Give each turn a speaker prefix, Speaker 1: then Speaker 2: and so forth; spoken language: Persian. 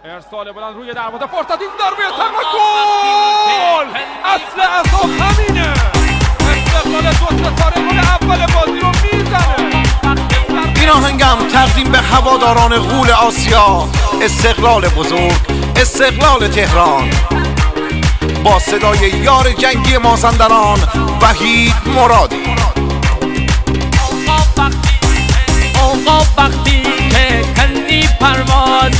Speaker 1: ارسال بلند روی دروازه، فرصت، این ضربه ثابت، گل! اصل اساس همینه. استقلال دو ستاره گل اول بازی رو میزنه.
Speaker 2: این آهنگم تقدیم به هواداران غول آسیا، استقلال بزرگ، استقلال تهران، با صدای یار جنگی مازندران وحید مرادی.
Speaker 3: آقا وقتی که کندی پرواز